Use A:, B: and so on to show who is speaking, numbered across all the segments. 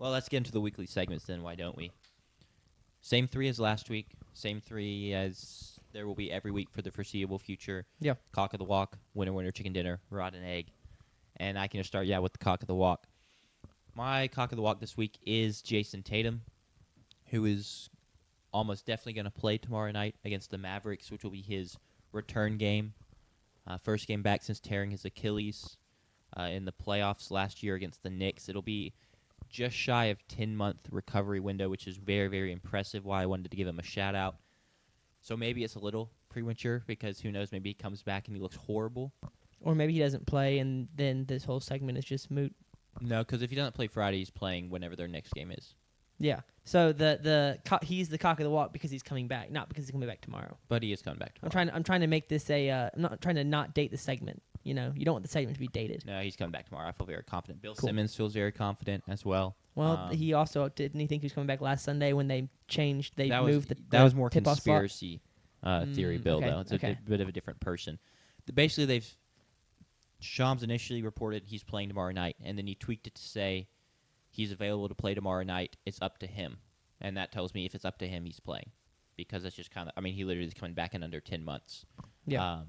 A: Well, let's get into the weekly segments then. Why don't we? Same three as last week. Same three as there will be every week for the foreseeable future.
B: Yeah.
A: Cock of the walk, winner, chicken dinner, rotten egg. And I can just start, with the cock of the walk. My cock of the walk this week is Jason Tatum, who is almost definitely going to play tomorrow night against the Mavericks, which will be his return game. First game back since tearing his Achilles in the playoffs last year against the Knicks. It'll be just shy of 10-month recovery window, which is very, very impressive, why I wanted to give him a shout-out. So maybe it's a little premature because who knows, maybe he comes back and he looks horrible.
B: Or maybe he doesn't play and then this whole segment is just moot.
A: No, because if he doesn't play Friday, he's playing whenever their next game is.
B: Yeah. So he's the cock of the walk because he's coming back, not because he's coming back tomorrow.
A: But he is coming back tomorrow.
B: I'm trying to make this I'm not trying to not date the segment. You know, you don't want the segment to be dated.
A: No, he's coming back tomorrow. I feel very confident. Bill
B: Cool.
A: Simmons feels very confident as well.
B: Well, he also didn't he think he was coming back last Sunday when they changed? They moved the
A: that was more
B: tip-off slot?
A: conspiracy theory, Bill.
B: Okay,
A: Though it's a bit of a different person. Basically, Shams initially reported he's playing tomorrow night, and then he tweaked it to say he's available to play tomorrow night. It's up to him, and that tells me if it's up to him, he's playing, because that's just kind of. I mean, he literally is coming back in under 10 months.
B: Yeah.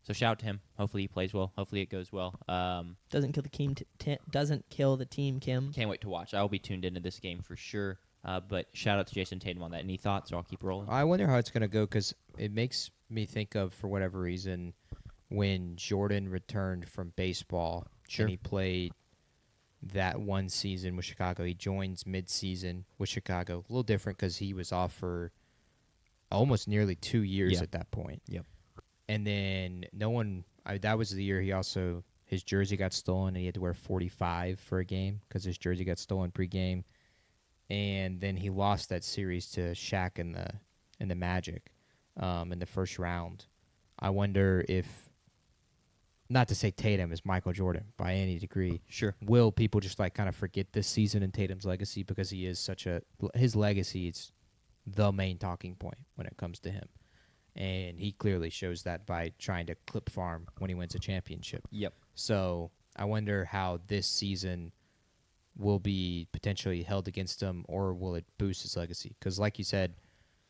A: So shout out to him. Hopefully he plays well. Hopefully it goes well.
B: Doesn't kill the team. Doesn't kill the team. Kim.
A: Can't wait to watch. I will be tuned into this game for sure. But shout out to Jason Tatum on that. Any thoughts? Or I'll keep rolling.
C: I wonder how it's going to go because it makes me think of, for whatever reason, when Jordan returned from baseball and he played that one season with Chicago. He joins mid-season with Chicago. A little different because he was off for almost nearly 2 years at that point.
A: Yep.
C: And then that was the year his jersey got stolen and he had to wear 45 for a game because his jersey got stolen pregame. And then he lost that series to Shaq in the Magic in the first round. I wonder if, not to say Tatum is Michael Jordan by any degree.
A: Sure.
C: Will people just kind of forget this season in Tatum's legacy because he is his legacy is the main talking point when it comes to him. And he clearly shows that by trying to clip farm when he wins a championship.
A: Yep.
C: So I wonder how this season will be potentially held against him, or will it boost his legacy? Because like you said,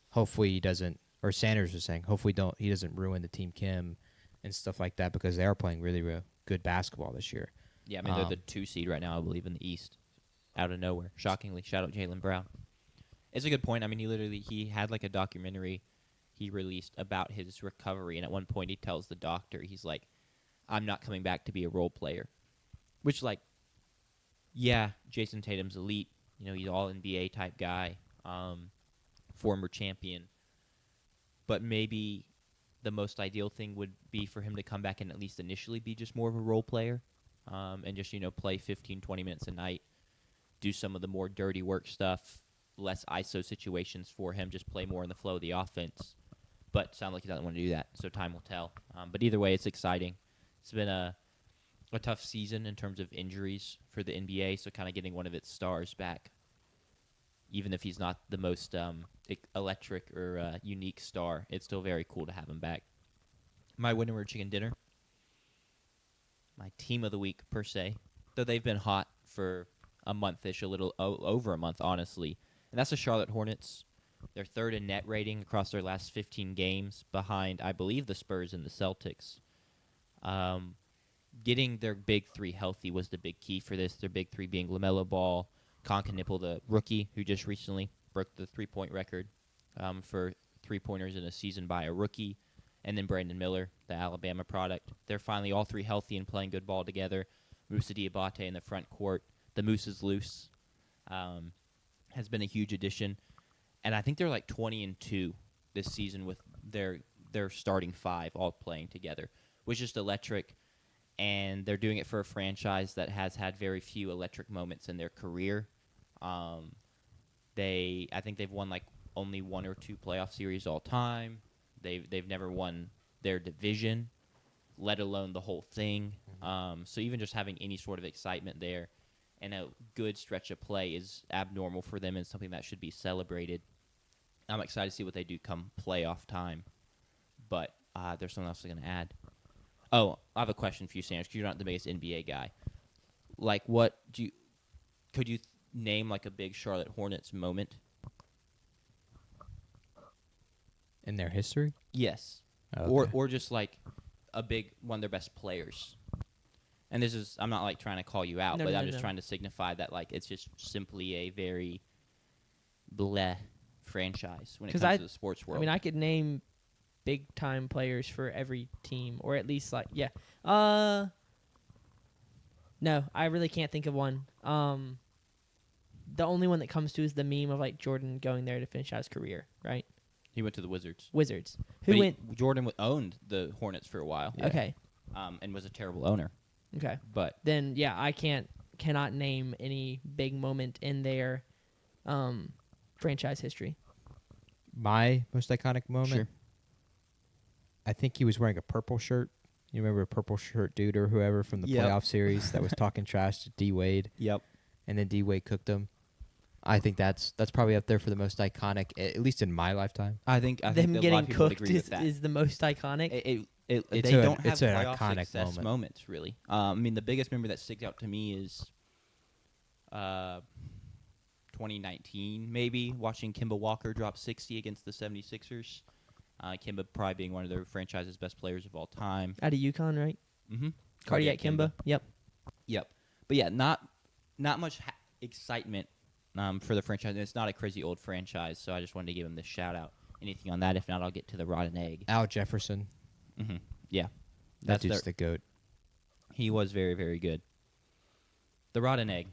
C: hopefully he doesn't, or Sanders was saying, hopefully he doesn't ruin the Team Kim and stuff like that because they are playing really, really good basketball this year.
A: Yeah, I mean, they're the 2 seed right now, I believe, in the East. Out of nowhere. Shockingly. Shout out Jaylen Brown. It's a good point. I mean, he had like a documentary he released about his recovery, and at one point he tells the doctor, he's like, I'm not coming back to be a role player. Which, like, yeah, Jason Tatum's elite. You know, he's all NBA type guy, former champion. But maybe the most ideal thing would be for him to come back and at least initially be just more of a role player, and just, play 15, 20 minutes a night, do some of the more dirty work stuff, less ISO situations for him, just play more in the flow of the offense. But sounds like he doesn't want to do that, so time will tell. But either way, it's exciting. It's been a tough season in terms of injuries for the NBA, so kind of getting one of its stars back, even if he's not the most electric or unique star, it's still very cool to have him back. My winner chicken dinner, my team of the week per se, though they've been hot for a month-ish, a little over a month, honestly, and that's the Charlotte Hornets. They're third in net rating across their last 15 games, behind, I believe, the Spurs and the Celtics. Getting their big three healthy was the big key for this. Their big three being LaMelo Ball, Concanipple, the rookie, who just recently broke the three-point record for three-pointers in a season by a rookie, and then Brandon Miller, the Alabama product. They're finally all three healthy and playing good ball together. Moussa Diabate in the front court. The Moose is loose. Has been a huge addition. And I think they're like 20-2 this season with their starting five all playing together, which is just electric. And they're doing it for a franchise that has had very few electric moments in their career. I think they've won like only 1 or 2 playoff series all time. They've never won their division, let alone the whole thing. So even just having any sort of excitement there and a good stretch of play is abnormal for them and something that should be celebrated. I'm excited to see what they do come playoff time. But there's something else I'm going to add. Oh, I have a question for you, Sanders, because you're not the biggest NBA guy. Like, what do you name like a big Charlotte Hornets moment?
C: In their history?
A: Yes.
C: Okay.
A: Or just like a big one of their best players. And this is, I'm not like trying to call you out,
B: No,
A: but
B: no,
A: I'm
B: no,
A: just
B: no.
A: trying to signify that like it's just simply a very bleh franchise when it
B: 'Cause
A: comes to the sports world.
B: I mean, I could name big time players for every team, or at least like yeah. No, I really can't think of one. The only one that comes to is the meme of like Jordan going there to finish out his career, right?
A: He went to the Wizards.
B: Wizards.
A: But
B: Who went?
A: Jordan owned the Hornets for a while.
C: Yeah.
B: Okay,
A: And was a terrible owner.
B: okay.
A: But
B: Then yeah, I cannot name any big moment in their franchise history.
C: My most iconic moment.
A: Sure.
C: I think he was wearing a purple shirt. You remember a purple shirt dude or whoever from the
A: Yep.
C: playoff series that was talking trash to D Wade,
A: Yep.
C: and then D Wade cooked him. I think that's probably up there for the most iconic, at least in my lifetime.
A: I think
B: Them
A: that a lot
B: getting
A: of people would
B: cooked
A: agree with that.
B: is the most iconic.
C: It's
A: They
C: an-
A: don't have
C: it's an
A: playoff
C: iconic
A: success
C: moment.
A: moments, really. I mean, the biggest memory that sticks out to me is 2019, maybe, watching Kemba Walker drop 60 against the 76ers. Kemba probably being one of their franchise's best players of all time.
B: Out of UConn, right?
A: Mm-hmm.
B: Cardiac Kimba. Yep.
A: Yep. But yeah, not much excitement for the franchise. And it's not a crazy old franchise, so I just wanted to give him this shout out. Anything on that? If not, I'll get to the rotten egg.
C: Al Jefferson,
A: Mm-hmm. Yeah.
C: that dude's
A: their-
C: the goat.
A: He was very, very good. The rotten egg.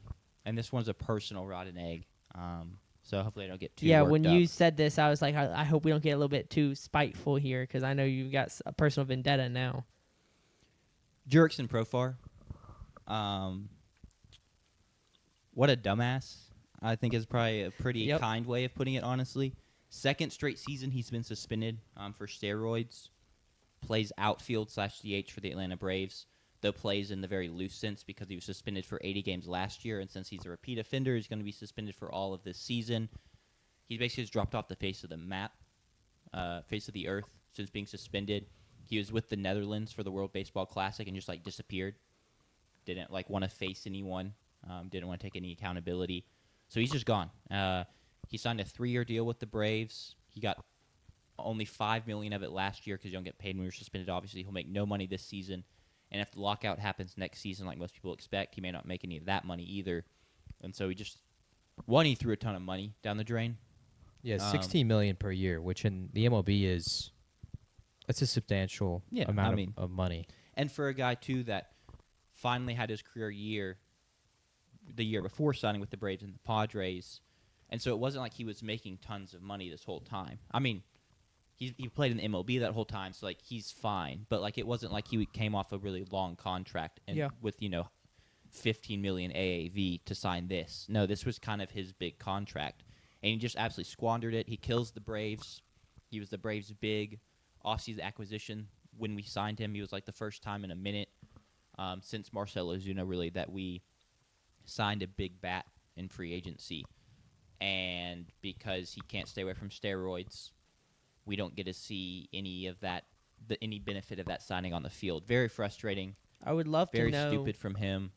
A: And this one's a personal rotten egg. So hopefully I don't get too
B: Yeah,
A: worked
B: when
A: up.
B: you said this, I was like, I hope we don't get a little bit too spiteful here because I know you've got a personal vendetta now.
A: Jurickson Profar. What a dumbass. I think is probably a pretty
B: Yep.
A: kind way of putting it, honestly. Second straight season he's been suspended for steroids. Plays outfield /DH for the Atlanta Braves, though plays in the very loose sense because he was suspended for 80 games last year, and since he's a repeat offender, he's going to be suspended for all of this season. He basically just dropped off the face of the map, face of the earth, since being suspended. He was with the Netherlands for the World Baseball Classic and just like disappeared. Didn't like want to face anyone. Didn't want to take any accountability. So he's just gone. He signed a 3-year deal with the Braves. He got only $5 million of it last year because you don't get paid when you're suspended. Obviously, he'll make no money this season. And if the lockout happens next season, like most people expect, he may not make any of that money either. And so he threw a ton of money down the drain.
C: Yeah, $16 million per year, which in the MLB that's a substantial
A: Yeah,
C: amount
A: I mean-
C: of money.
A: And for a guy, too, that finally had his career year the year before signing with the Braves and the Padres. And so it wasn't like he was making tons of money this whole time. I mean, he played in the MLB that whole time, so like he's fine. But like it wasn't like he came off a really long contract and
B: Yeah.
A: with 15 million AAV to sign this. No, this was kind of his big contract, and he just absolutely squandered it. He kills the Braves. He was the Braves' big offseason acquisition. When we signed him, he was like the first time in a minute since Marcell Ozuna really that we signed a big bat in free agency. And because he can't stay away from steroids, we don't get to see any of that, any benefit of that signing on the field. Very frustrating.
B: I would love
A: Very
B: to know.
A: stupid from him.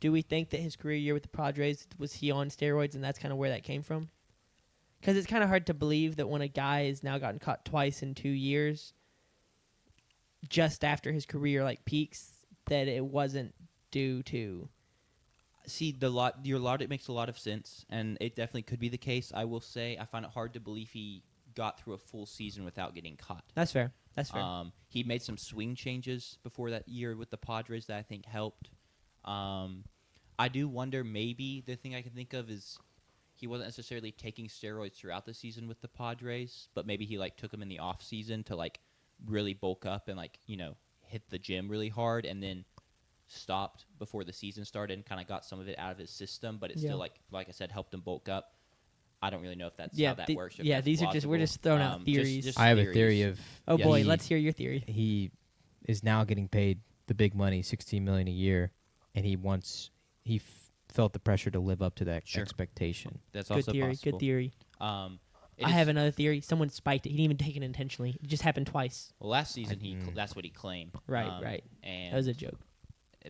B: Do we think that his career year with the Padres was he on steroids, and that's kind of where that came from? Because it's kind of hard to believe that when a guy has now gotten caught twice in 2 years, just after his career like peaks, that it wasn't due to.
A: See, your logic makes a lot of sense, and it definitely could be the case. I will say I find it hard to believe he got through a full season without getting caught.
B: That's fair. That's fair.
A: He made some swing changes before that year with the Padres that I think helped. I do wonder, maybe the thing I can think of is he wasn't necessarily taking steroids throughout the season with the Padres, but maybe he like took them in the off season to like really bulk up and like hit the gym really hard, and then stopped before the season started and kind of got some of it out of his system. But it still like I said, helped him bulk up. I don't really know if that's how that works. If that's
B: these are just we're
A: plausible.
B: just throwing out theories.
A: Just
C: I have a
A: theories.
C: theory of
B: oh
C: yeah,
B: boy,
C: he-
B: let's hear your theory.
C: he is now getting paid the big money, $16 million a year, and he felt the pressure to live up to that
A: Sure.
C: expectation.
A: That's
B: Good
A: also
B: theory.
A: possible.
B: Good theory.
A: It
B: I
A: is-
B: have another theory. Someone spiked it. He didn't even take it intentionally. It just happened twice.
A: Well, last season
C: Mm.
A: that's what he claimed.
B: Right, right.
A: And
B: That was a joke.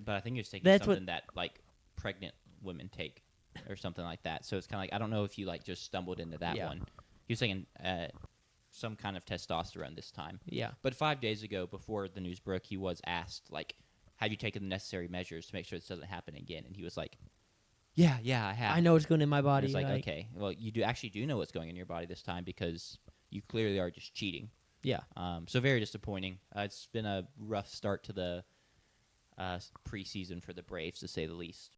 A: but I think he was taking
B: That's what-
A: something that like pregnant women take. or something like that. So it's kind of like I don't know if you like just stumbled into that
B: Yeah.
A: one. He was saying some kind of testosterone this time.
B: Yeah.
A: But 5 days ago, before the news broke, he was asked like, "Have you taken the necessary measures to make sure this doesn't happen again?" And he was like, "Yeah, I have."
B: I know what's going in my
A: And
B: body.
A: it's like, okay, well, you do know what's going in your body this time because you clearly are just cheating.
B: Yeah.
A: So very disappointing. It's been a rough start to the preseason for the Braves, to say the least.